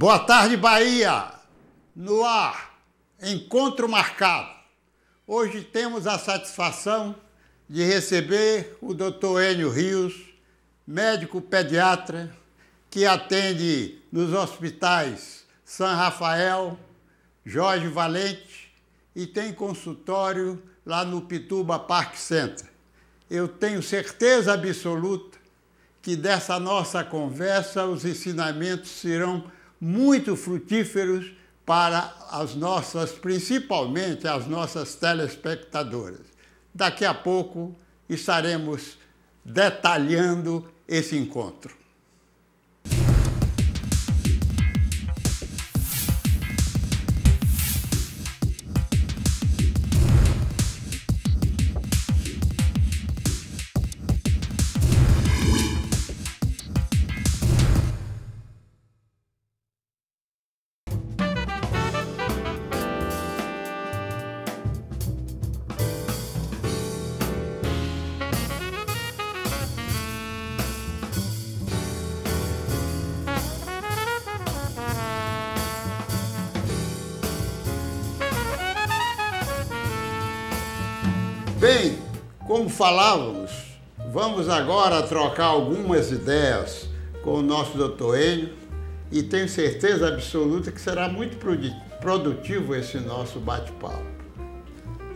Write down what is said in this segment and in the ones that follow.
Boa tarde, Bahia! No ar, encontro marcado. Hoje temos a satisfação de receber o Dr. Enio Rios, médico pediatra, que atende nos hospitais São Rafael, Jorge Valente e tem consultório lá no Pituba Park Center. Eu tenho certeza absoluta que dessa nossa conversa os ensinamentos serão muito frutíferos para as nossas, principalmente as nossas telespectadoras. Daqui a pouco estaremos detalhando esse encontro. Bem, como falávamos, vamos agora trocar algumas ideias com o nosso Dr. Enio e tenho certeza absoluta que será muito produtivo esse nosso bate-papo.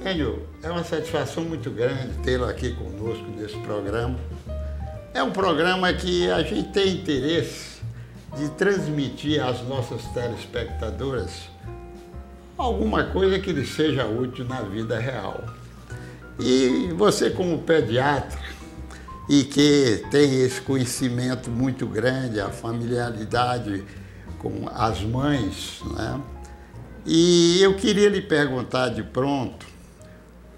Enio, é uma satisfação muito grande tê-lo aqui conosco nesse programa. É um programa que a gente tem interesse de transmitir às nossas telespectadoras alguma coisa que lhes seja útil na vida real. E você, como pediatra, e que tem esse conhecimento muito grande, a familiaridade com as mães, né? E eu queria lhe perguntar de pronto,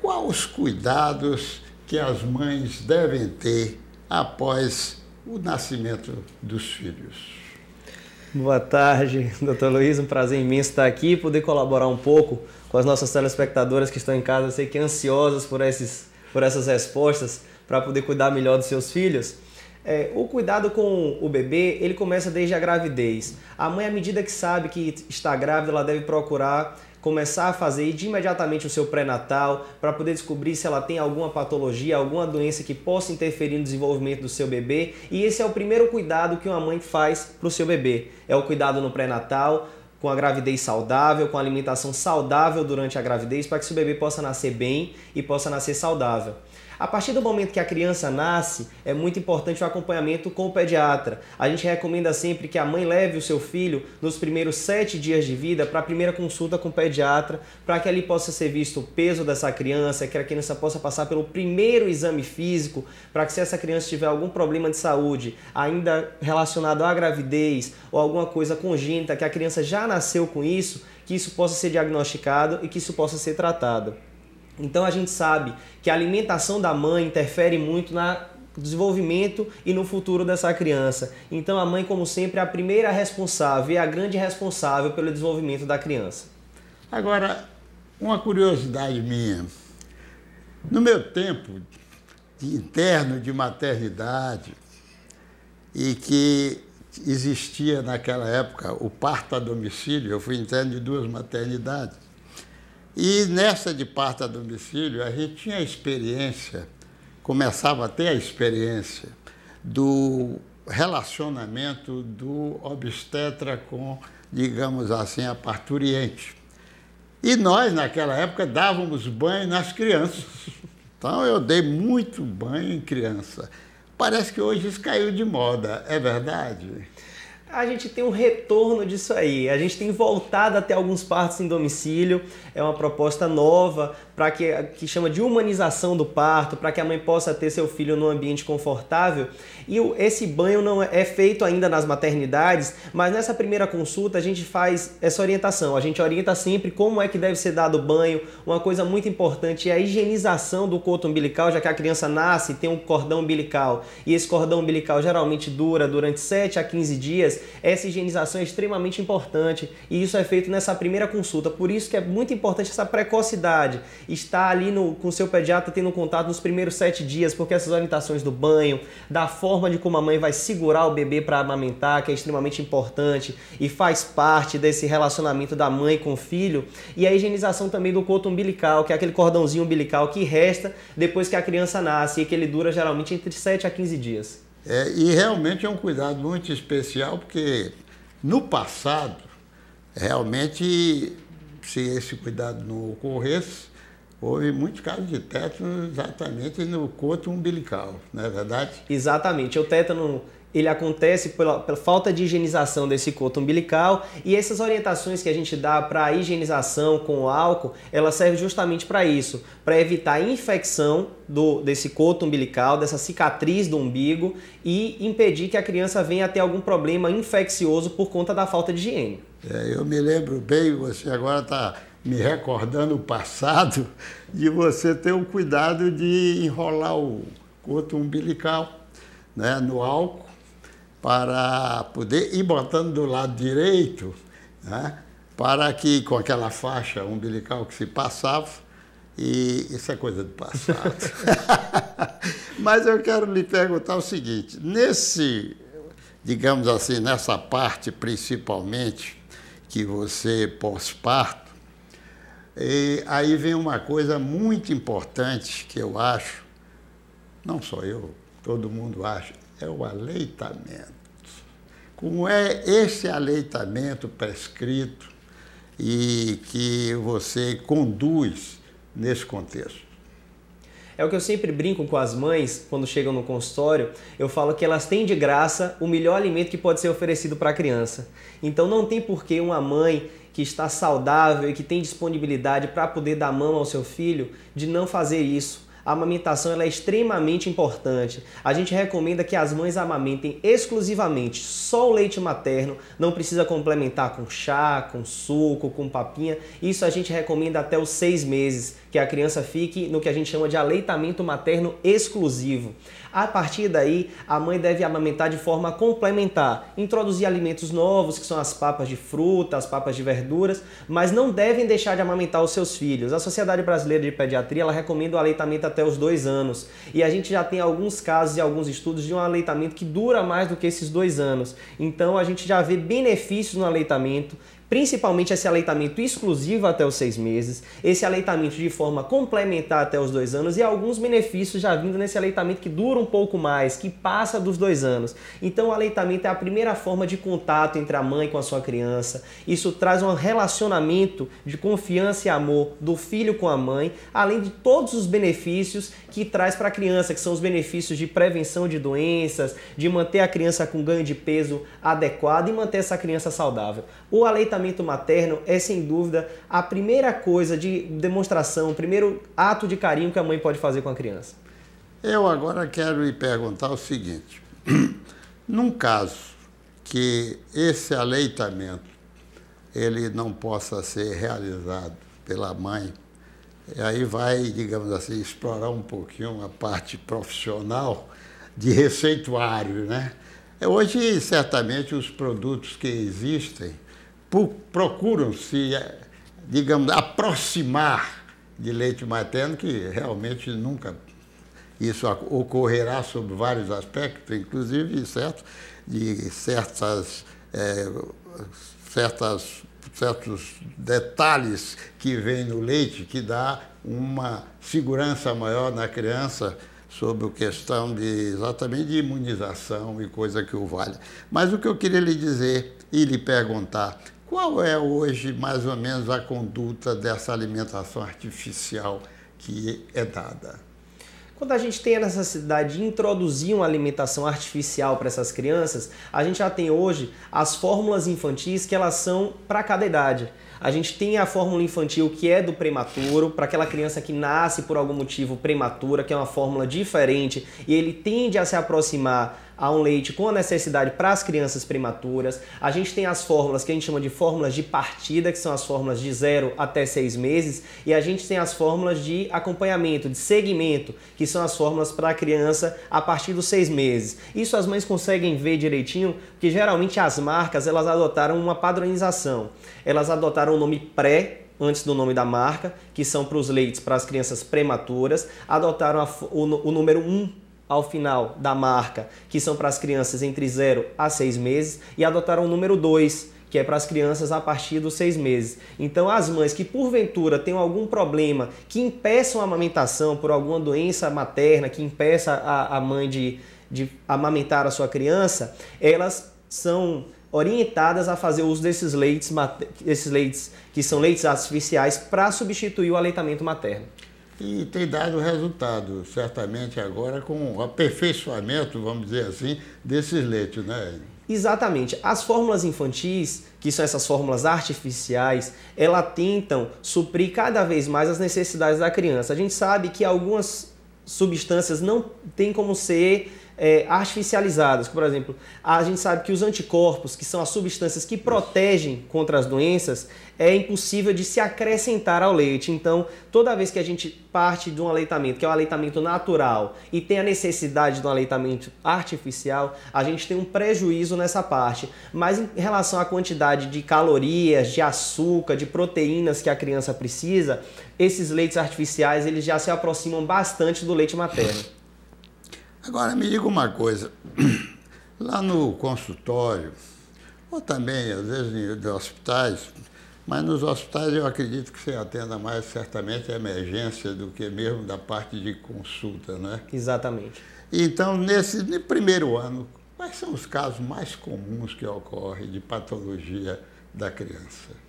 quais os cuidados que as mães devem ter após o nascimento dos filhos? Boa tarde, Dr. Luiz, um prazer imenso estar aqui e poder colaborar um pouco com as nossas telespectadoras que estão em casa, eu sei que ansiosas por essas respostas para poder cuidar melhor dos seus filhos. O cuidado com o bebê, ele começa desde a gravidez. A mãe, à medida que sabe que está grávida, ela deve procurar começar a fazer de imediatamente o seu pré-natal para poder descobrir se ela tem alguma patologia, alguma doença que possa interferir no desenvolvimento do seu bebê. E esse é o primeiro cuidado que uma mãe faz para o seu bebê. É o cuidado no pré-natal, com a gravidez saudável, com a alimentação saudável durante a gravidez, para que seu bebê possa nascer bem e possa nascer saudável. A partir do momento que a criança nasce, é muito importante o acompanhamento com o pediatra. A gente recomenda sempre que a mãe leve o seu filho nos primeiros 7 dias de vida para a primeira consulta com o pediatra, para que ali possa ser visto o peso dessa criança, que a criança possa passar pelo primeiro exame físico, para que se essa criança tiver algum problema de saúde, ainda relacionado à gravidez ou alguma coisa congênita, que a criança já nasceu com isso, que isso possa ser diagnosticado e que isso possa ser tratado. Então a gente sabe que a alimentação da mãe interfere muito no desenvolvimento e no futuro dessa criança. Então a mãe, como sempre, é a primeira responsável e a grande responsável pelo desenvolvimento da criança. Agora, uma curiosidade minha. No meu tempo de interno de maternidade e que existia naquela época o parto a domicílio, eu fui interno de 2 maternidades. E nessa de parto a domicílio, a gente tinha a experiência, começava a ter a experiência do relacionamento do obstetra com, digamos assim, a parturiente. E nós, naquela época, dávamos banho nas crianças. Então, eu dei muito banho em criança. Parece que hoje isso caiu de moda, é verdade? A gente tem um retorno disso aí, a gente tem voltado até alguns partos em domicílio, é uma proposta nova para que chama de humanização do parto, para que a mãe possa ter seu filho num ambiente confortável. E esse banho não é feito ainda nas maternidades, mas nessa primeira consulta a gente faz essa orientação, a gente orienta sempre como é que deve ser dado o banho. Uma coisa muito importante é a higienização do coto umbilical, já que a criança nasce e tem um cordão umbilical, e esse cordão umbilical geralmente dura durante 7 a 15 dias, essa higienização é extremamente importante e isso é feito nessa primeira consulta, por isso que é muito importante essa precocidade. estar ali com o seu pediatra tendo contato nos primeiros 7 dias, porque essas orientações do banho, da forma de como a mãe vai segurar o bebê para amamentar, que é extremamente importante e faz parte desse relacionamento da mãe com o filho, e a higienização também do coto umbilical, que é aquele cordãozinho umbilical que resta depois que a criança nasce e que ele dura geralmente entre 7 a 15 dias. E realmente é um cuidado muito especial, porque no passado, realmente, se esse cuidado não ocorresse, houve muitos casos de tétano exatamente no coto umbilical, não é verdade? Exatamente. O tétano ele acontece pela falta de higienização desse coto umbilical, e essas orientações que a gente dá para a higienização com o álcool, ela serve justamente para isso, para evitar a infecção desse coto umbilical, dessa cicatriz do umbigo, e impedir que a criança venha a ter algum problema infeccioso por conta da falta de higiene. Eu me lembro bem, você agora está me recordando o passado, de você ter o cuidado de enrolar o coto umbilical, né, no álcool, para poder ir botando do lado direito, né, para que com aquela faixa umbilical que se passava, e isso é coisa do passado. Mas eu quero lhe perguntar o seguinte, digamos assim, nessa parte principalmente, que você pós-parto, aí vem uma coisa muito importante que eu acho, não só eu, todo mundo acha, é o aleitamento. Como é esse aleitamento prescrito e que você conduz nesse contexto? É o que eu sempre brinco com as mães quando chegam no consultório, eu falo que elas têm de graça o melhor alimento que pode ser oferecido para a criança. Então não tem por que uma mãe que está saudável e que tem disponibilidade para poder dar mão ao seu filho de não fazer isso. A amamentação ela é extremamente importante. A gente recomenda que as mães amamentem exclusivamente só o leite materno, não precisa complementar com chá, com suco, com papinha. Isso a gente recomenda até os 6 meses, que a criança fique no que a gente chama de aleitamento materno exclusivo. A partir daí, a mãe deve amamentar de forma complementar, introduzir alimentos novos, que são as papas de fruta, as papas de verduras, mas não devem deixar de amamentar os seus filhos. A Sociedade Brasileira de Pediatria ela recomenda o aleitamento até os 2 anos. E a gente já tem alguns casos e alguns estudos de um aleitamento que dura mais do que esses 2 anos. Então a gente já vê benefícios no aleitamento, principalmente esse aleitamento exclusivo até os 6 meses, esse aleitamento de forma complementar até os 2 anos e alguns benefícios já vindo nesse aleitamento que dura um pouco mais, que passa dos 2 anos. Então o aleitamento é a primeira forma de contato entre a mãe com a sua criança. Isso traz um relacionamento de confiança e amor do filho com a mãe, além de todos os benefícios que traz para a criança, que são os benefícios de prevenção de doenças, de manter a criança com ganho de peso adequado e manter essa criança saudável. O aleitamento materno é, sem dúvida, a primeira coisa de demonstração, o primeiro ato de carinho que a mãe pode fazer com a criança. Eu agora quero lhe perguntar o seguinte, num caso que esse aleitamento ele não possa ser realizado pela mãe, e aí vai, digamos assim, explorar um pouquinho a parte profissional de receituário, né? Hoje, certamente, os produtos que existem procuram se, digamos, aproximar de leite materno, que realmente nunca isso ocorrerá sob vários aspectos, inclusive certos detalhes que vêm no leite que dá uma segurança maior na criança sobre a questão exatamente de imunização e coisa que o valha. Mas o que eu queria lhe dizer e lhe perguntar, qual é hoje mais ou menos a conduta dessa alimentação artificial que é dada? Quando a gente tem a necessidade de introduzir uma alimentação artificial para essas crianças, a gente já tem hoje as fórmulas infantis que elas são para cada idade. A gente tem a fórmula infantil que é do prematuro, para aquela criança que nasce por algum motivo prematura, que é uma fórmula diferente e ele tende a se aproximar a um leite com a necessidade para as crianças prematuras. A gente tem as fórmulas que a gente chama de fórmulas de partida, que são as fórmulas de 0 até 6 meses, e a gente tem as fórmulas de acompanhamento, de segmento, que são as fórmulas para a criança a partir dos 6 meses. Isso as mães conseguem ver direitinho, porque geralmente as marcas elas adotaram uma padronização. Elas adotaram o nome pré, antes do nome da marca, que são para os leites para as crianças prematuras, adotaram o número 1 ao final da marca, que são para as crianças entre 0 a 6 meses, e adotaram o número 2, que é para as crianças a partir dos 6 meses. Então, as mães que porventura tenham algum problema que impeçam a amamentação por alguma doença materna, que impeça a mãe de amamentar a sua criança, elas são orientadas a fazer uso desses leites que são leites artificiais para substituir o aleitamento materno. E tem dado resultado, certamente agora, com o aperfeiçoamento, vamos dizer assim, desses leites, né? Exatamente. As fórmulas infantis, que são essas fórmulas artificiais, elas tentam suprir cada vez mais as necessidades da criança. A gente sabe que algumas substâncias não têm como ser artificializadas. Por exemplo, a gente sabe que os anticorpos, que são as substâncias que protegem contra as doenças, é impossível de se acrescentar ao leite. Então, toda vez que a gente parte de um aleitamento, que é um aleitamento natural, e tem a necessidade de um aleitamento artificial, a gente tem um prejuízo nessa parte. Mas em relação à quantidade de calorias, de açúcar, de proteínas que a criança precisa, esses leites artificiais eles já se aproximam bastante do leite materno. Agora, me diga uma coisa, lá no consultório, ou também, às vezes, em hospitais, mas nos hospitais eu acredito que você atenda mais, certamente, a emergência do que mesmo da parte de consulta, né? Exatamente. Então, nesse primeiro ano, quais são os casos mais comuns que ocorrem de patologia da criança?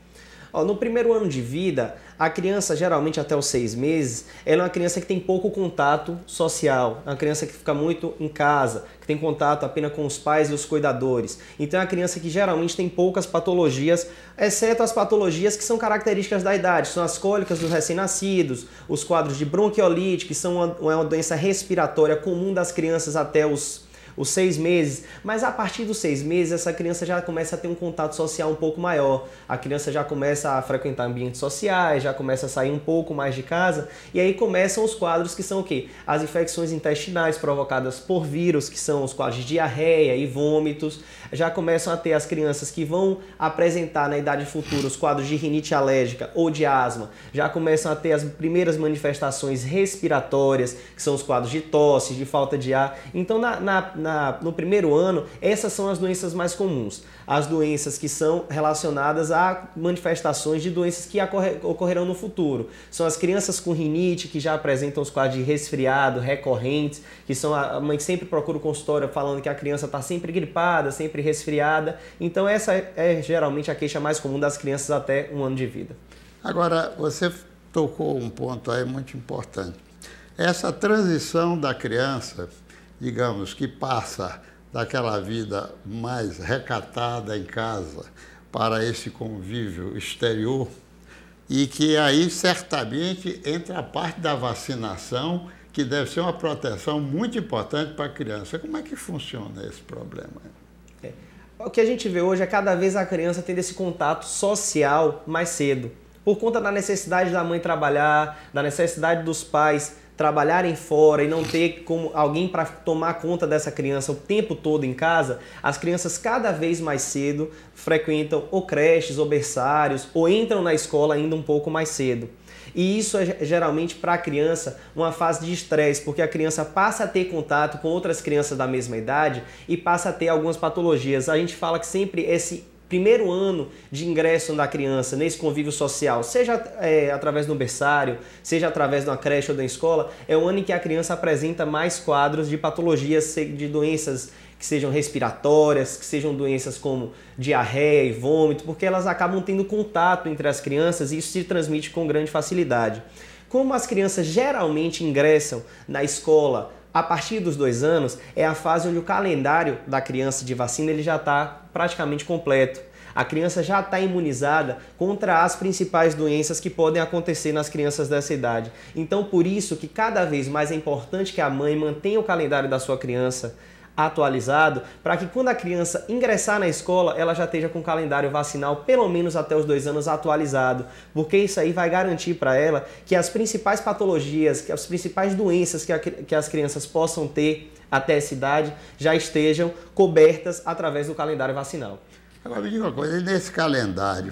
No primeiro ano de vida, a criança, geralmente até os 6 meses, ela é uma criança que tem pouco contato social, é uma criança que fica muito em casa, que tem contato apenas com os pais e os cuidadores. Então é uma criança que geralmente tem poucas patologias, exceto as patologias que são características da idade, são as cólicas dos recém-nascidos, os quadros de bronquiolite, que são uma doença respiratória comum das crianças até os 6 meses, mas a partir dos 6 meses essa criança já começa a ter um contato social um pouco maior, a criança já começa a frequentar ambientes sociais, já começa a sair um pouco mais de casa, e aí começam os quadros que são o quê? As infecções intestinais provocadas por vírus, que são os quadros de diarreia e vômitos, já começam a ter as crianças que vão apresentar na idade futura os quadros de rinite alérgica ou de asma, já começam a ter as primeiras manifestações respiratórias, que são os quadros de tosse, de falta de ar. Então no primeiro ano, essas são as doenças mais comuns. As doenças que são relacionadas a manifestações de doenças que ocorrerão no futuro. São as crianças com rinite, que já apresentam os quadros de resfriado recorrentes, que são a mãe que sempre procura o consultório falando que a criança está sempre gripada, sempre resfriada. Então essa é geralmente a queixa mais comum das crianças até 1 ano de vida. Agora, você tocou um ponto aí muito importante. Essa transição da criança, digamos, que passa daquela vida mais recatada em casa para esse convívio exterior, e que aí certamente entra a parte da vacinação, que deve ser uma proteção muito importante para a criança. Como é que funciona esse problema? O que a gente vê hoje é cada vez a criança tendo esse contato social mais cedo, por conta da necessidade da mãe trabalhar, da necessidade dos pais trabalharem fora e não ter como alguém para tomar conta dessa criança o tempo todo em casa. As crianças cada vez mais cedo frequentam ou creches ou berçários ou entram na escola ainda um pouco mais cedo. E isso é geralmente para a criança uma fase de estresse, porque a criança passa a ter contato com outras crianças da mesma idade e passa a ter algumas patologias. A gente fala que sempre esse primeiro ano de ingresso da criança nesse convívio social, seja através do berçário, seja através de uma creche ou da escola, é o ano em que a criança apresenta mais quadros de patologias, de doenças que sejam respiratórias, que sejam doenças como diarreia e vômito, porque elas acabam tendo contato entre as crianças e isso se transmite com grande facilidade. Como as crianças geralmente ingressam na escola a partir dos 2 anos, é a fase onde o calendário da criança de vacina ele já está praticamente completo. A criança já está imunizada contra as principais doenças que podem acontecer nas crianças dessa idade. Então, por isso que cada vez mais é importante que a mãe mantenha o calendário da sua criança atualizado, para que quando a criança ingressar na escola, ela já esteja com o calendário vacinal pelo menos até os 2 anos atualizado, porque isso aí vai garantir para ela que as principais patologias, que as principais doenças que as crianças possam ter até essa idade já estejam cobertas através do calendário vacinal. Agora me diga uma coisa, nesse calendário,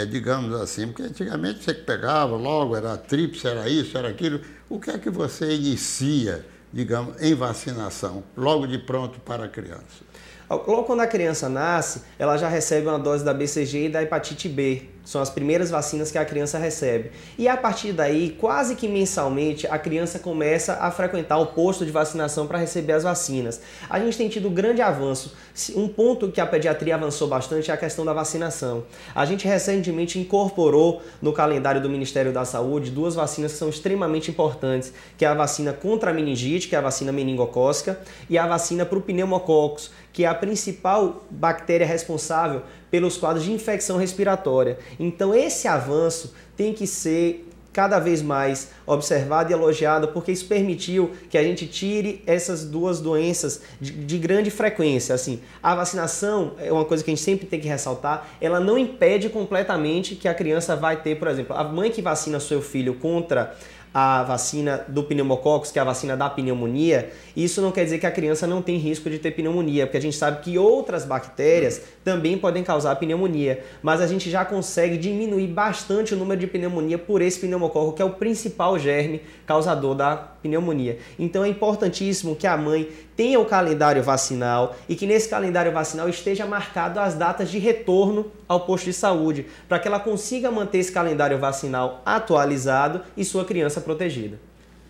digamos assim, porque antigamente você que pegava logo, era tríplice, era isso, era aquilo. O que é que você inicia, digamos, em vacinação, logo de pronto para a criança? Logo quando a criança nasce, ela já recebe uma dose da BCG e da hepatite B. São as primeiras vacinas que a criança recebe. E a partir daí, quase que mensalmente, a criança começa a frequentar o posto de vacinação para receber as vacinas. A gente tem tido grande avanço. Um ponto que a pediatria avançou bastante é a questão da vacinação. A gente recentemente incorporou no calendário do Ministério da Saúde 2 vacinas que são extremamente importantes, que é a vacina contra a meningite, que é a vacina meningocócica, e a vacina para o pneumococcus, que é a principal bactéria responsável pelos quadros de infecção respiratória. Então esse avanço tem que ser cada vez mais observado e elogiado, porque isso permitiu que a gente tire essas 2 doenças de grande frequência. Assim, a vacinação é uma coisa que a gente sempre tem que ressaltar, ela não impede completamente que a criança vai ter, por exemplo, a mãe que vacina seu filho contra a vacina do pneumococcus, que é a vacina da pneumonia, isso não quer dizer que a criança não tem risco de ter pneumonia, porque a gente sabe que outras bactérias também podem causar pneumonia, mas a gente já consegue diminuir bastante o número de pneumonia por esse pneumococo, que é o principal germe causador da pneumonia. Então é importantíssimo que a mãe tenha o calendário vacinal e que nesse calendário vacinal esteja marcado as datas de retorno ao posto de saúde, para que ela consiga manter esse calendário vacinal atualizado e sua criança protegida.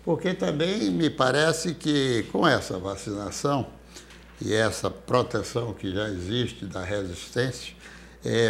Porque também me parece que com essa vacinação e essa proteção que já existe da resistência,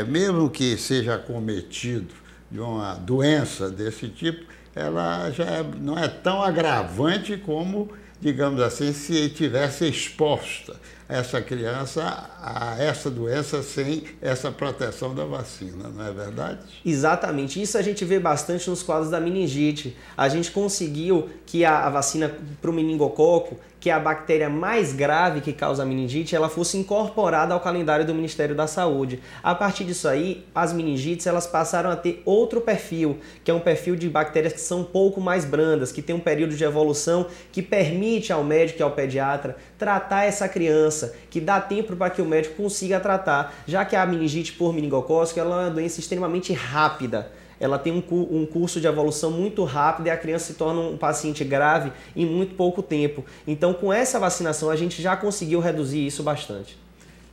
mesmo que seja acometido de uma doença desse tipo, ela já não é tão agravante como, digamos assim, se tivesse exposta essa criança a essa doença sem essa proteção da vacina, não é verdade? Exatamente. Isso a gente vê bastante nos quadros da meningite. A gente conseguiu que a vacina para o meningococo, que é a bactéria mais grave que causa a meningite, ela fosse incorporada ao calendário do Ministério da Saúde. A partir disso aí, as meningites elas passaram a ter outro perfil, que é um perfil de bactérias que são um pouco mais brandas, que tem um período de evolução que permite ao médico e ao pediatra tratar essa criança, que dá tempo para que o médico consiga tratar, já que a meningite por meningocócica ela é uma doença extremamente rápida. Ela tem um curso de evolução muito rápido e a criança se torna um paciente grave em muito pouco tempo. Então, com essa vacinação, a gente já conseguiu reduzir isso bastante.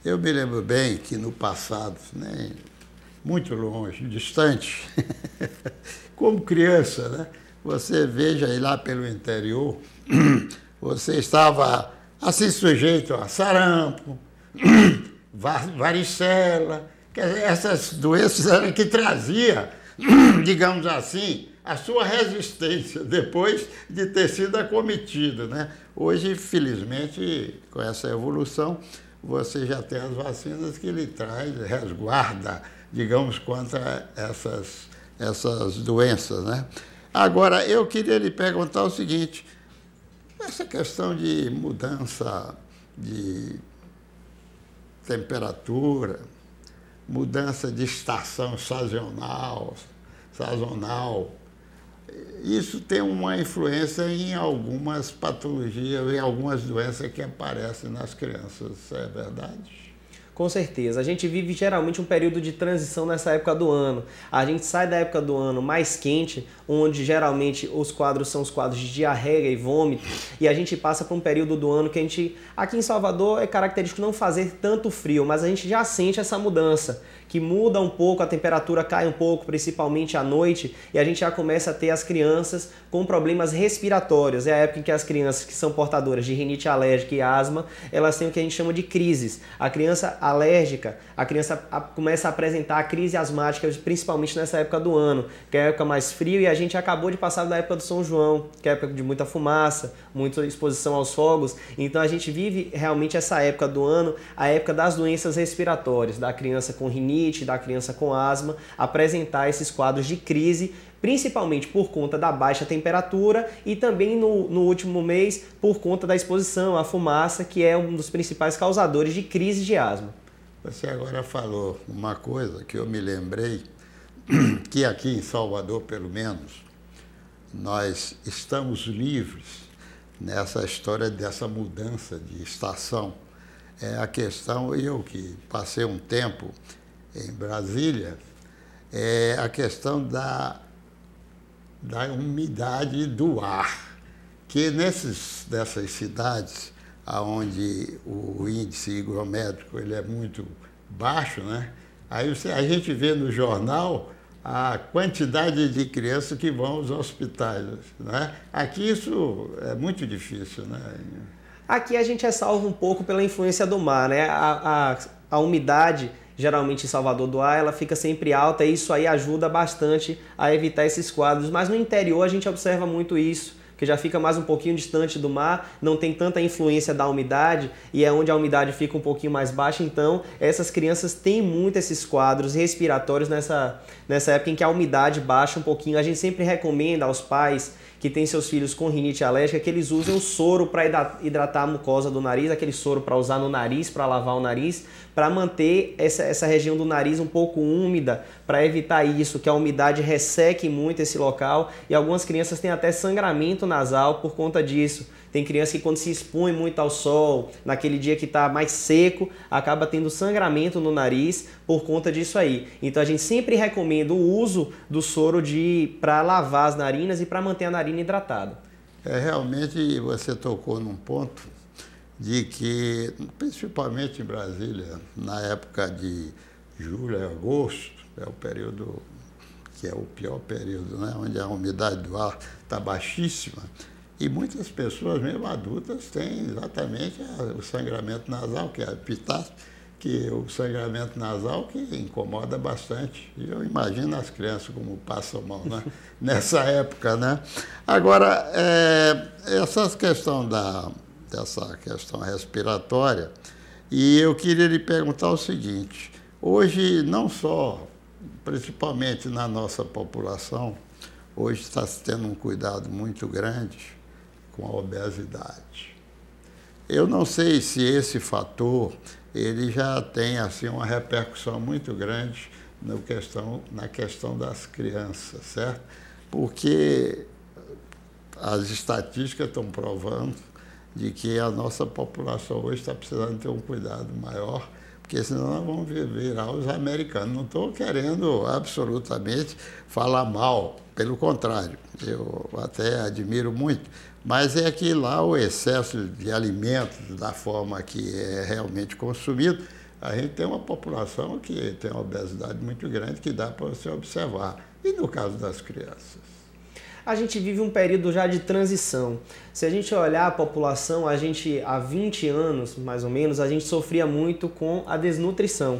Eu me lembro bem que no passado, né, muito longe, distante, como criança, né, você veja aí lá pelo interior, você estava assim sujeito a sarampo, varicela, essas doenças eram que trazia, digamos assim, a sua resistência depois de ter sido acometido, né? Hoje, felizmente, com essa evolução, você já tem as vacinas que lhe traz, resguarda, digamos, contra essas doenças, né? Agora, eu queria lhe perguntar o seguinte, essa questão de mudança de temperatura, mudança de estação sazonal, isso tem uma influência em algumas patologias, em algumas doenças que aparecem nas crianças, é verdade? Com certeza. A gente vive geralmente um período de transição nessa época do ano. A gente sai da época do ano mais quente, onde geralmente os quadros são os quadros de diarreia e vômito, e a gente passa para um período do ano que a gente, aqui em Salvador, é característico não fazer tanto frio, mas a gente já sente essa mudança, que muda um pouco, a temperatura cai um pouco, principalmente à noite, e a gente já começa a ter as crianças com problemas respiratórios. É a época em que as crianças que são portadoras de rinite alérgica e asma, elas têm o que a gente chama de crises. A criança alérgica, a criança começa a apresentar a crise asmática, principalmente nessa época do ano, que é a época mais frio, e a gente acabou de passar da época do São João, que é a época de muita fumaça, muita exposição aos fogos. Então a gente vive realmente essa época do ano, a época das doenças respiratórias, da criança com rinite, da criança com asma, apresentar esses quadros de crise, principalmente por conta da baixa temperatura e também no último mês por conta da exposição à fumaça, que é um dos principais causadores de crise de asma. Você agora falou uma coisa que eu me lembrei, que aqui em Salvador, pelo menos, nós estamos livres nessa história dessa mudança de estação. É a questão, eu que passei um tempo em Brasília, é a questão da umidade do ar, que nessas cidades onde o índice higrométrico ele é muito baixo, né? Aí a gente vê no jornal a quantidade de crianças que vão aos hospitais, né? Aqui isso é muito difícil, né? Aqui a gente é salvo um pouco pela influência do mar, né? A umidade, geralmente em Salvador do ar, ela fica sempre alta e isso aí ajuda bastante a evitar esses quadros. Mas no interior a gente observa muito isso, que já fica mais um pouquinho distante do mar, não tem tanta influência da umidade e é onde a umidade fica um pouquinho mais baixa, então essas crianças têm muito esses quadros respiratórios nessa época em que a umidade baixa um pouquinho. A gente sempre recomenda aos pais que têm seus filhos com rinite alérgica que eles usem o soro para hidratar a mucosa do nariz, aquele soro para usar no nariz, para lavar o nariz, para manter essa região do nariz um pouco úmida, para evitar isso, que a umidade resseque muito esse local e algumas crianças têm até sangramento nasal por conta disso. Tem criança que quando se expõe muito ao sol, naquele dia que está mais seco, acaba tendo sangramento no nariz por conta disso aí. Então a gente sempre recomenda o uso do soro para lavar as narinas e para manter a narina hidratada. Realmente você tocou num ponto de que, principalmente em Brasília, na época de julho e agosto, é o período que é o pior período, né? Onde a umidade do ar está baixíssima. E muitas pessoas, mesmo adultas, têm exatamente o sangramento nasal, que é a epitáxia, que é o sangramento nasal que incomoda bastante. E eu imagino as crianças como passam mal, né? Nessa época, né? Agora, essa questão dessa questão respiratória, e eu queria lhe perguntar o seguinte: hoje, não só, principalmente na nossa população, hoje está se tendo um cuidado muito grande com a obesidade. Eu não sei se esse fator ele já tem assim uma repercussão muito grande na questão das crianças, certo? Porque as estatísticas estão provando de que a nossa população hoje está precisando ter um cuidado maior, porque senão nós vamos virar os americanos. Não estou querendo absolutamente falar mal, pelo contrário, eu até admiro muito, mas é que lá o excesso de alimentos, da forma que é realmente consumido, a gente tem uma população que tem uma obesidade muito grande que dá para você observar. E no caso das crianças? A gente vive um período já de transição. Se a gente olhar a população, há 20 anos, mais ou menos, a gente sofria muito com a desnutrição.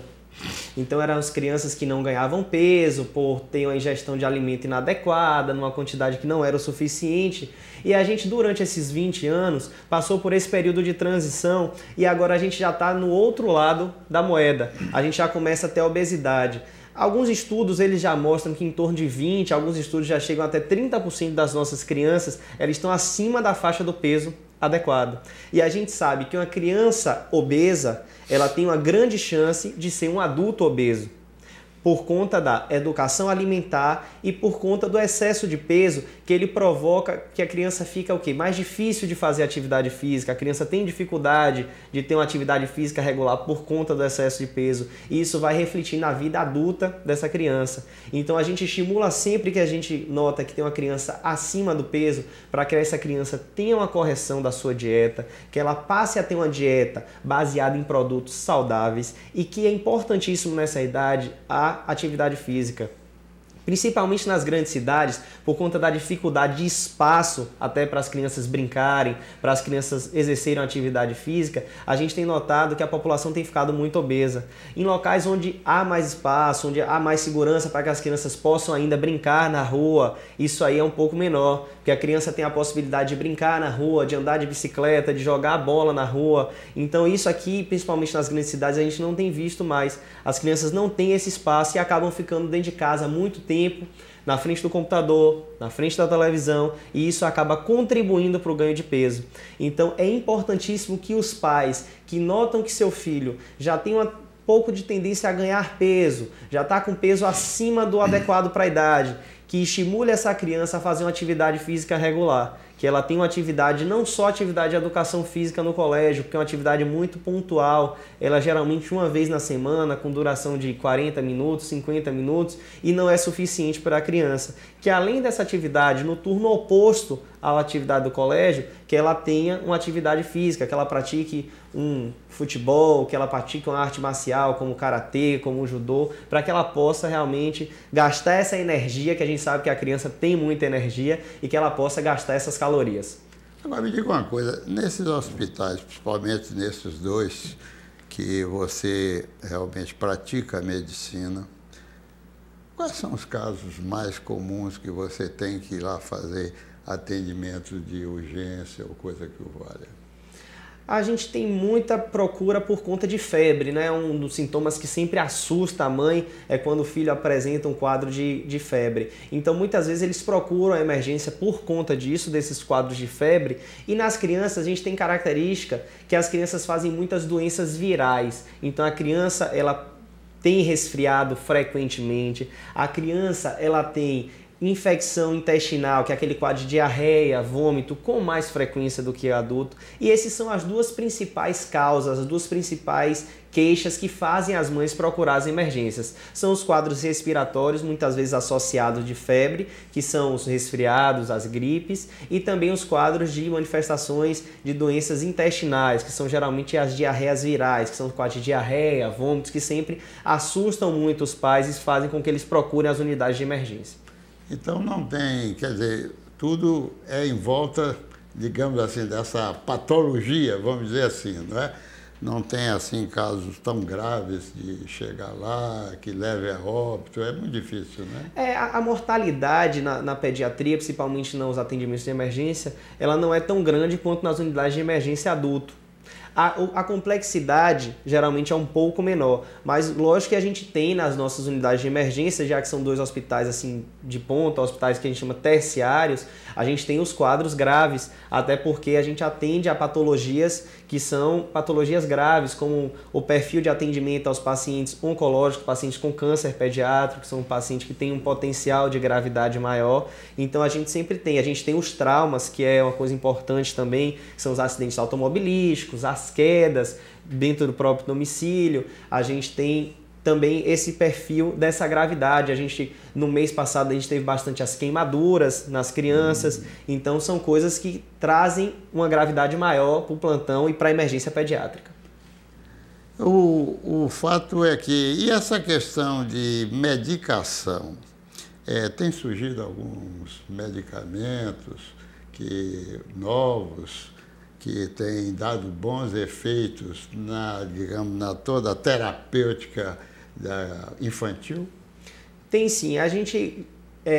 Então eram as crianças que não ganhavam peso por ter uma ingestão de alimento inadequada, numa quantidade que não era o suficiente. E a gente, durante esses 20 anos, passou por esse período de transição e agora a gente já está no outro lado da moeda. A gente já começa a ter obesidade. Alguns estudos eles já mostram que em torno de 20%, alguns estudos já chegam até 30% das nossas crianças, elas estão acima da faixa do peso adequado. E a gente sabe que uma criança obesa, ela tem uma grande chance de ser um adulto obeso, por conta da educação alimentar e por conta do excesso de peso que ele provoca que a criança fica o quê? Mais difícil de fazer atividade física, a criança tem dificuldade de ter uma atividade física regular por conta do excesso de peso e isso vai refletir na vida adulta dessa criança. Então a gente estimula sempre que a gente nota que tem uma criança acima do peso para que essa criança tenha uma correção da sua dieta, que ela passe a ter uma dieta baseada em produtos saudáveis e que é importantíssimo nessa idade a atividade física. Principalmente nas grandes cidades, por conta da dificuldade de espaço até para as crianças brincarem, para as crianças exercerem atividade física, a gente tem notado que a população tem ficado muito obesa. Em locais onde há mais espaço, onde há mais segurança para que as crianças possam ainda brincar na rua, isso aí é um pouco menor, porque a criança tem a possibilidade de brincar na rua, de andar de bicicleta, de jogar a bola na rua. Então isso aqui, principalmente nas grandes cidades, a gente não tem visto mais. As crianças não têm esse espaço e acabam ficando dentro de casa há muito tempo, na frente do computador, na frente da televisão, e isso acaba contribuindo para o ganho de peso. Então é importantíssimo que os pais que notam que seu filho já tem um pouco de tendência a ganhar peso, já está com peso acima do adequado para a idade, que estimule essa criança a fazer uma atividade física regular, que ela tem uma atividade, não só atividade de educação física no colégio, porque é uma atividade muito pontual, ela geralmente uma vez na semana, com duração de 40 minutos, 50 minutos, e não é suficiente para a criança. Que além dessa atividade, no turno oposto à atividade do colégio, que ela tenha uma atividade física, que ela pratique um futebol, que ela pratique uma arte marcial, como o karatê, como o judô, para que ela possa realmente gastar essa energia, que a gente sabe que a criança tem muita energia, e que ela possa gastar essas calorias. Agora me diga uma coisa, nesses hospitais, principalmente nesses dois, que você realmente pratica a medicina, quais são os casos mais comuns que você tem que ir lá fazer atendimento de urgência ou coisa que o valha? A gente tem muita procura por conta de febre, né? Um dos sintomas que sempre assusta a mãe é quando o filho apresenta um quadro de febre. Então, muitas vezes eles procuram a emergência por conta disso, desses quadros de febre. E nas crianças a gente tem característica que as crianças fazem muitas doenças virais. Então, a criança, ela tem resfriado frequentemente. A criança, ela tem infecção intestinal, que é aquele quadro de diarreia, vômito, com mais frequência do que o adulto. E essas são as duas principais causas, as duas principais queixas que fazem as mães procurar as emergências. São os quadros respiratórios, muitas vezes associados de febre, que são os resfriados, as gripes, e também os quadros de manifestações de doenças intestinais, que são geralmente as diarreias virais, que são os quadros de diarreia, vômitos, que sempre assustam muito os pais e fazem com que eles procurem as unidades de emergência. Então não tem, quer dizer, tudo é em volta, digamos assim, dessa patologia, vamos dizer assim, não é? Não tem, assim, casos tão graves de chegar lá, que leve a óbito, é muito difícil, né? A mortalidade na pediatria, principalmente nos atendimentos de emergência, ela não é tão grande quanto nas unidades de emergência adulto. A complexidade geralmente é um pouco menor, mas lógico que a gente tem nas nossas unidades de emergência, já que são dois hospitais assim de ponta, hospitais que a gente chama terciários, a gente tem os quadros graves, até porque a gente atende a patologias que são patologias graves, como o perfil de atendimento aos pacientes oncológicos, pacientes com câncer pediátrico, que são pacientes que têm um potencial de gravidade maior. Então a gente tem os traumas, que é uma coisa importante também, que são os acidentes automobilísticos, as quedas dentro do próprio domicílio. A gente tem também esse perfil dessa gravidade. No mês passado, a gente teve bastante as queimaduras nas crianças. Então, são coisas que trazem uma gravidade maior para o plantão e para a emergência pediátrica. O fato é que, e essa questão de medicação? Tem surgido alguns medicamentos novos, que têm dado bons efeitos digamos, na toda a terapêutica infantil? Tem sim. A gente,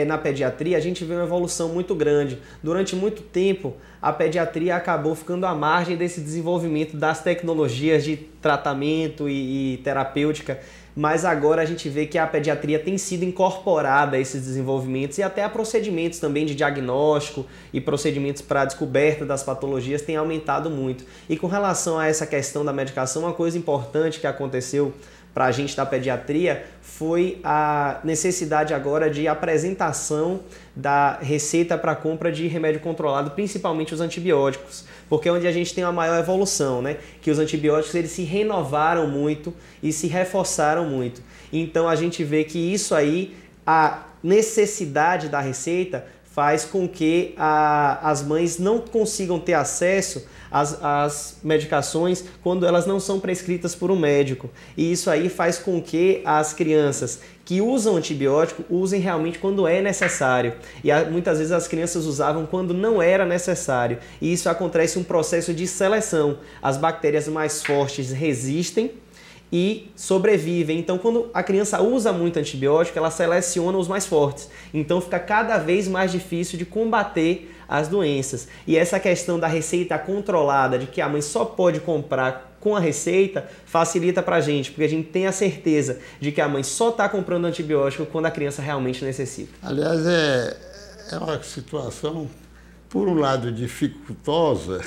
na pediatria, a gente vê uma evolução muito grande. Durante muito tempo, a pediatria acabou ficando à margem desse desenvolvimento das tecnologias de tratamento e terapêutica, mas agora a gente vê que a pediatria tem sido incorporada a esses desenvolvimentos e até a procedimentos também de diagnóstico e procedimentos para a descoberta das patologias tem aumentado muito. E com relação a essa questão da medicação, uma coisa importante que aconteceu para a gente da pediatria foi a necessidade agora de apresentação da receita para compra de remédio controlado, principalmente os antibióticos, porque é onde a gente tem uma maior evolução, né? Que os antibióticos eles se renovaram muito e se reforçaram muito. Então a gente vê que isso aí, a necessidade da receita faz com que as mães não consigam ter acesso às medicações quando elas não são prescritas por um médico. E isso aí faz com que as crianças que usam antibiótico usem realmente quando é necessário. E muitas vezes as crianças usavam quando não era necessário. E isso acontece um processo de seleção. As bactérias mais fortes resistem e sobrevivem. Então, quando a criança usa muito antibiótico, ela seleciona os mais fortes. Então, fica cada vez mais difícil de combater as doenças. E essa questão da receita controlada, de que a mãe só pode comprar com a receita, facilita pra gente, porque a gente tem a certeza de que a mãe só está comprando antibiótico quando a criança realmente necessita. Aliás, é uma situação, por um lado, dificultosa,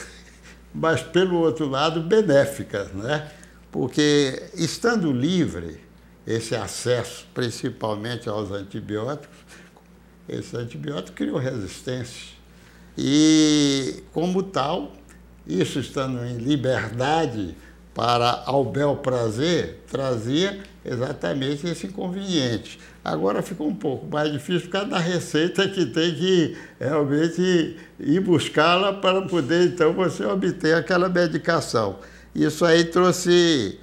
mas, pelo outro lado, benéfica, né? Porque, estando livre, esse acesso, principalmente aos antibióticos, esses antibióticos criam resistência. E, como tal, isso estando em liberdade para ao bel prazer, trazia exatamente esse inconveniente. Agora ficou um pouco mais difícil por causa da receita que tem que realmente ir buscá-la para poder, então, você obter aquela medicação. Isso aí trouxe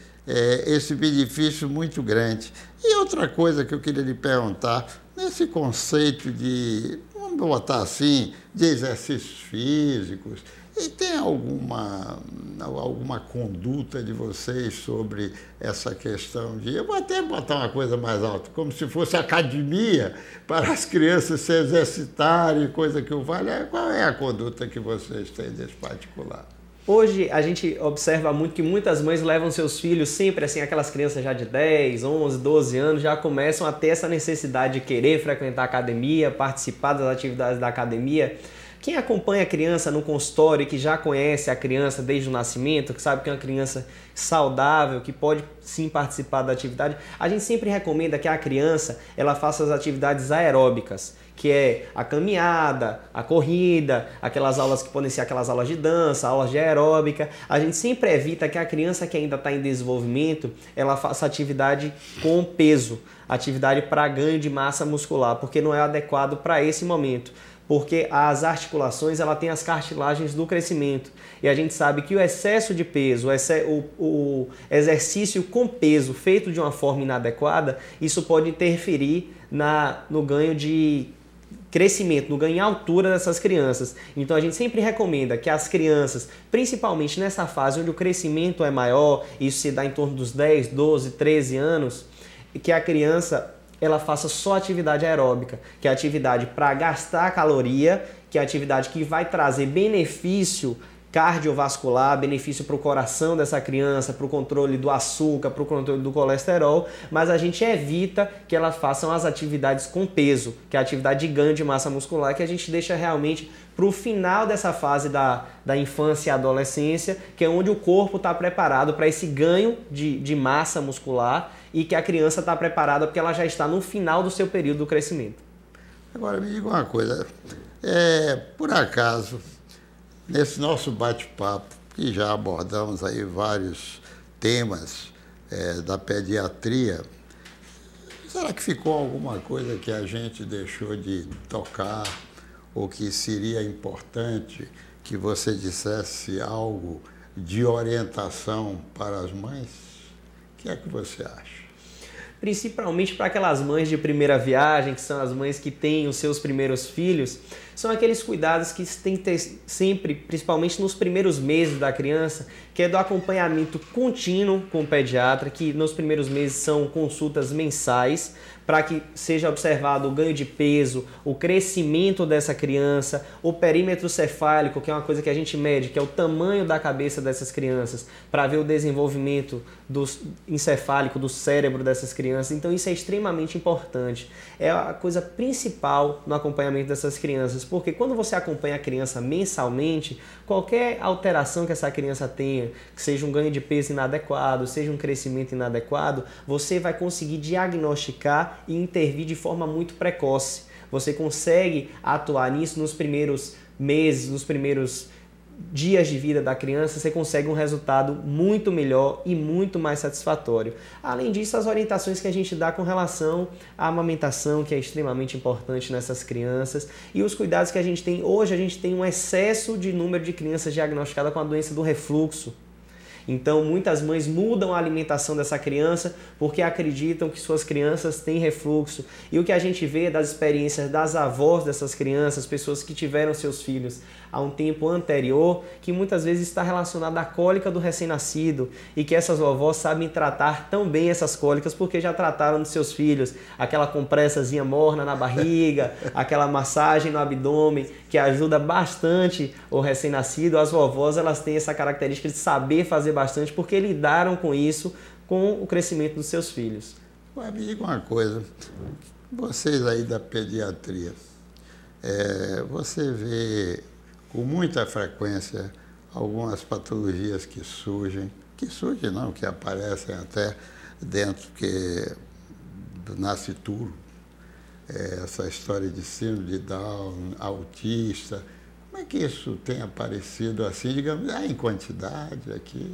esse benefício muito grande. E outra coisa que eu queria lhe perguntar, nesse conceito de, vamos botar assim, de exercícios físicos, e tem alguma conduta de vocês sobre essa questão de... Eu vou até botar uma coisa mais alta, como se fosse academia para as crianças se exercitarem, coisa que o vale. Qual é a conduta que vocês têm desse particular? Hoje a gente observa muito que muitas mães levam seus filhos sempre assim, aquelas crianças já de 10, 11, 12 anos, já começam a ter essa necessidade de querer frequentar a academia, participar das atividades da academia. Quem acompanha a criança no consultório e que já conhece a criança desde o nascimento, que sabe que é uma criança saudável, que pode sim participar da atividade, a gente sempre recomenda que a criança ela faça as atividades aeróbicas, que é a caminhada, a corrida, aquelas aulas que podem ser aquelas aulas de dança, aulas de aeróbica. A gente sempre evita que a criança que ainda está em desenvolvimento, ela faça atividade com peso, atividade para ganho de massa muscular, porque não é adequado para esse momento. Porque as articulações ela tem as cartilagens do crescimento. E a gente sabe que o excesso de peso, o exercício com peso feito de uma forma inadequada, isso pode interferir no ganho de crescimento, no ganho em altura dessas crianças. Então a gente sempre recomenda que as crianças, principalmente nessa fase onde o crescimento é maior, isso se dá em torno dos 10, 12, 13 anos, que a criança ela faça só atividade aeróbica, que é atividade para gastar caloria, que é atividade que vai trazer benefício cardiovascular, benefício para o coração dessa criança, para o controle do açúcar, para o controle do colesterol, mas a gente evita que elas façam as atividades com peso, que é a atividade de ganho de massa muscular, que a gente deixa realmente para o final dessa fase da infância e adolescência, que é onde o corpo está preparado para esse ganho de massa muscular e que a criança está preparada porque ela já está no final do seu período do crescimento. Agora me diga uma coisa, por acaso, nesse nosso bate-papo, que já abordamos aí vários temas da pediatria, será que ficou alguma coisa que a gente deixou de tocar ou que seria importante que você dissesse algo de orientação para as mães? O que é que você acha? Principalmente para aquelas mães de primeira viagem, que são as mães que têm os seus primeiros filhos, são aqueles cuidados que tem que ter sempre, principalmente nos primeiros meses da criança, que é do acompanhamento contínuo com o pediatra, que nos primeiros meses são consultas mensais, para que seja observado o ganho de peso, o crescimento dessa criança, o perímetro cefálico, que é uma coisa que a gente mede, que é o tamanho da cabeça dessas crianças, para ver o desenvolvimento encefálico do cérebro dessas crianças. Então isso é extremamente importante. É a coisa principal no acompanhamento dessas crianças, porque quando você acompanha a criança mensalmente, qualquer alteração que essa criança tenha, que seja um ganho de peso inadequado, seja um crescimento inadequado, você vai conseguir diagnosticar e intervir de forma muito precoce. Você consegue atuar nisso nos primeiros meses, nos primeiros dias de vida da criança, você consegue um resultado muito melhor e muito mais satisfatório. Além disso, as orientações que a gente dá com relação à amamentação, que é extremamente importante nessas crianças, e os cuidados que a gente tem. Hoje a gente tem um excesso de número de crianças diagnosticadas com a doença do refluxo. Então, muitas mães mudam a alimentação dessa criança porque acreditam que suas crianças têm refluxo. E o que a gente vê das experiências das avós dessas crianças, pessoas que tiveram seus filhos há um tempo anterior, que muitas vezes está relacionado à cólica do recém-nascido e que essas vovós sabem tratar tão bem essas cólicas porque já trataram de seus filhos. Aquela compressazinha morna na barriga, aquela massagem no abdômen que ajuda bastante o recém-nascido. As vovós elas têm essa característica de saber fazer bastante porque lidaram com isso, com o crescimento dos seus filhos. Mas me diga uma coisa, vocês aí da pediatria, você vê com muita frequência algumas patologias que surgem não, que aparecem até dentro do nascituro, essa história de síndrome de Down, autista, Como é que isso tem aparecido assim, digamos, em quantidade aqui?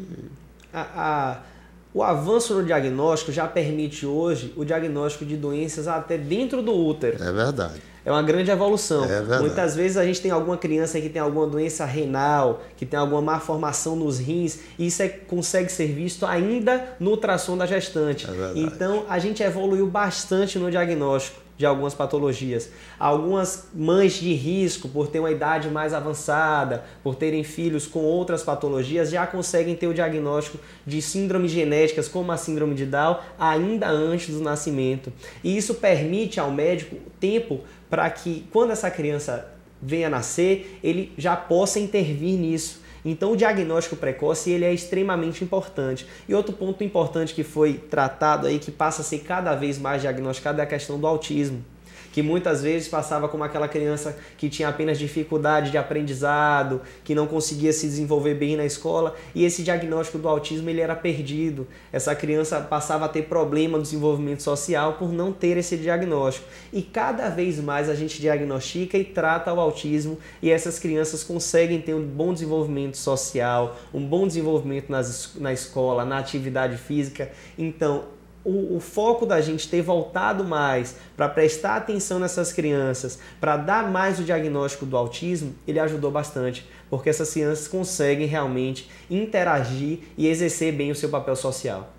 O avanço no diagnóstico já permite hoje o diagnóstico de doenças até dentro do útero. É verdade. É uma grande evolução. É verdade. Muitas vezes a gente tem alguma criança que tem alguma doença renal, que tem alguma malformação nos rins, e isso consegue ser visto ainda no ultrassom da gestante. É verdade. Então a gente evoluiu bastante no diagnóstico de algumas patologias. Algumas mães de risco, por ter uma idade mais avançada, por terem filhos com outras patologias, já conseguem ter o diagnóstico de síndromes genéticas, como a síndrome de Down, ainda antes do nascimento. E isso permite ao médico tempo para que, quando essa criança venha a nascer, ele já possa intervir nisso. Então o diagnóstico precoce ele é extremamente importante. E outro ponto importante que foi tratado aí, que passa a ser cada vez mais diagnosticado, é a questão do autismo. Que muitas vezes passava como aquela criança que tinha apenas dificuldade de aprendizado, que não conseguia se desenvolver bem na escola, e esse diagnóstico do autismo ele era perdido. Essa criança passava a ter problema no desenvolvimento social por não ter esse diagnóstico. E cada vez mais a gente diagnostica e trata o autismo, e essas crianças conseguem ter um bom desenvolvimento social, um bom desenvolvimento na escola, na atividade física. Então, o foco da gente ter voltado mais para prestar atenção nessas crianças, para dar mais o diagnóstico do autismo, ele ajudou bastante, porque essas crianças conseguem realmente interagir e exercer bem o seu papel social.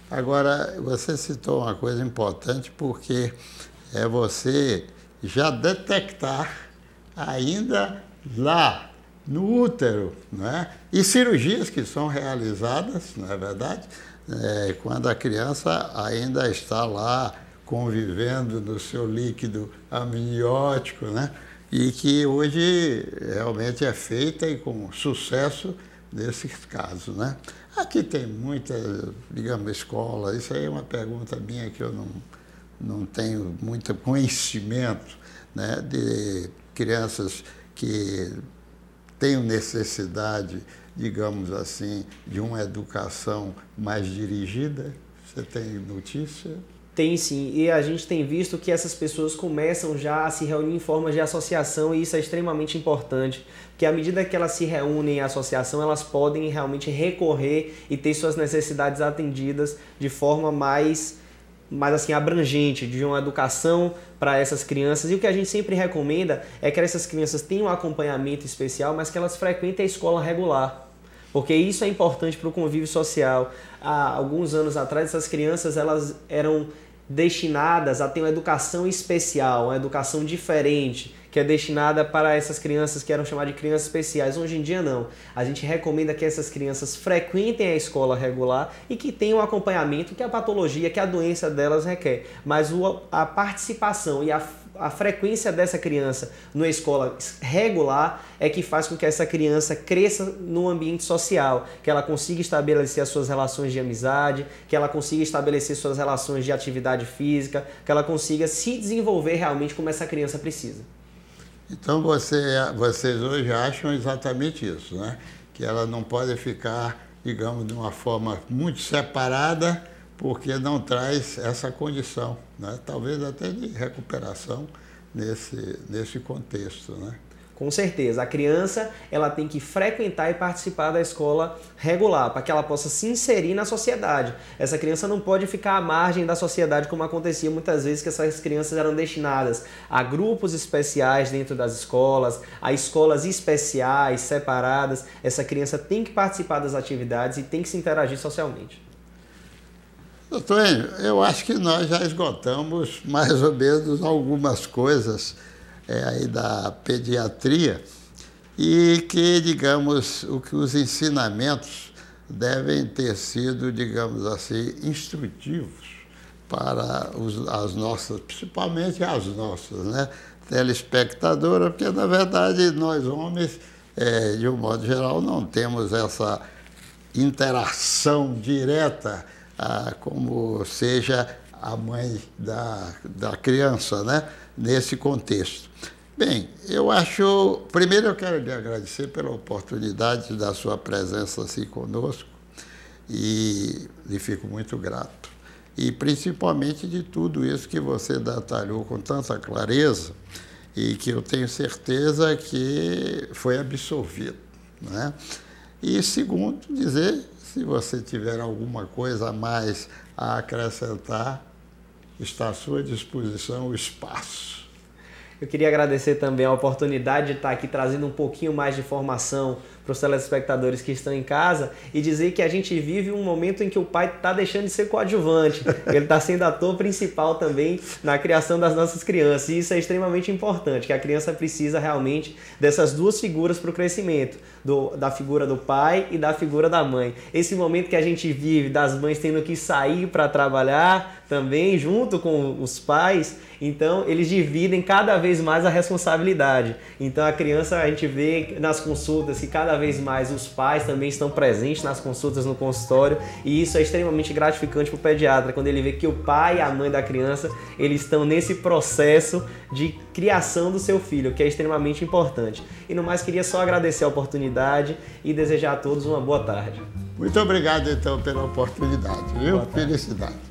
Agora, você citou uma coisa importante, porque é você já detectar ainda lá no útero, né? E cirurgias que são realizadas, não é verdade? Quando a criança ainda está lá convivendo no seu líquido amniótico, né? E que hoje realmente é feita e com sucesso nesses casos, né? Aqui tem muita, digamos, escola, isso aí é uma pergunta minha que eu não tenho muito conhecimento, né? De crianças que tenham necessidade, digamos assim, de uma educação mais dirigida? Você tem notícia? Tem sim, e a gente tem visto que essas pessoas começam já a se reunir em formas de associação, e isso é extremamente importante, porque à medida que elas se reúnem em associação, elas podem realmente recorrer e ter suas necessidades atendidas de forma mais assim, abrangente, de uma educação para essas crianças. E o que a gente sempre recomenda é que essas crianças tenham um acompanhamento especial, mas que elas frequentem a escola regular, porque isso é importante para o convívio social. Há alguns anos atrás, essas crianças elas eram destinadas a ter uma educação especial, uma educação diferente, que é destinada para essas crianças que eram chamadas de crianças especiais. Hoje em dia não. A gente recomenda que essas crianças frequentem a escola regular e que tenham o acompanhamento que a patologia, que a doença delas requer. Mas a participação e a frequência dessa criança numa escola regular é que faz com que essa criança cresça no ambiente social, que ela consiga estabelecer as suas relações de amizade, que ela consiga estabelecer suas relações de atividade física, que ela consiga se desenvolver realmente como essa criança precisa. Então vocês hoje acham exatamente isso, né? Que ela não pode ficar, digamos, de uma forma muito separada, porque não traz essa condição, né? Talvez até de recuperação nesse contexto, né? Com certeza, a criança ela tem que frequentar e participar da escola regular, para que ela possa se inserir na sociedade. Essa criança não pode ficar à margem da sociedade, como acontecia muitas vezes, que essas crianças eram destinadas a grupos especiais dentro das escolas, a escolas especiais, separadas. Essa criança tem que participar das atividades e tem que se interagir socialmente. Doutor Enio, eu acho que nós já esgotamos mais ou menos algumas coisas aí da pediatria, e que, digamos, os ensinamentos devem ter sido, digamos assim, instrutivos para as nossas, principalmente as nossas, né, telespectadoras, porque, na verdade, nós homens, de um modo geral, não temos essa interação direta como seja a mãe da criança, né, nesse contexto. Bem, primeiro eu quero lhe agradecer pela oportunidade da sua presença aqui conosco, e lhe fico muito grato. E principalmente de tudo isso que você detalhou com tanta clareza, e que eu tenho certeza que foi absolvido, né? E segundo, dizer, se você tiver alguma coisa a mais a acrescentar, está à sua disposição o espaço. Eu queria agradecer também a oportunidade de estar aqui trazendo um pouquinho mais de informação para os telespectadores que estão em casa e dizer que a gente vive um momento em que o pai está deixando de ser coadjuvante, ele está sendo ator principal também na criação das nossas crianças, e isso é extremamente importante, que a criança precisa realmente dessas duas figuras para o crescimento, da figura do pai e da figura da mãe. Esse momento que a gente vive das mães tendo que sair para trabalhar também junto com os pais, então eles dividem cada vez mais a responsabilidade. Então a criança, a gente vê nas consultas que cada vez mais os pais também estão presentes nas consultas no consultório, e isso é extremamente gratificante para o pediatra, quando ele vê que o pai e a mãe da criança, eles estão nesse processo de criação do seu filho, que é extremamente importante. E no mais, queria só agradecer a oportunidade e desejar a todos uma boa tarde. Muito obrigado, então, pela oportunidade, viu? Felicidade.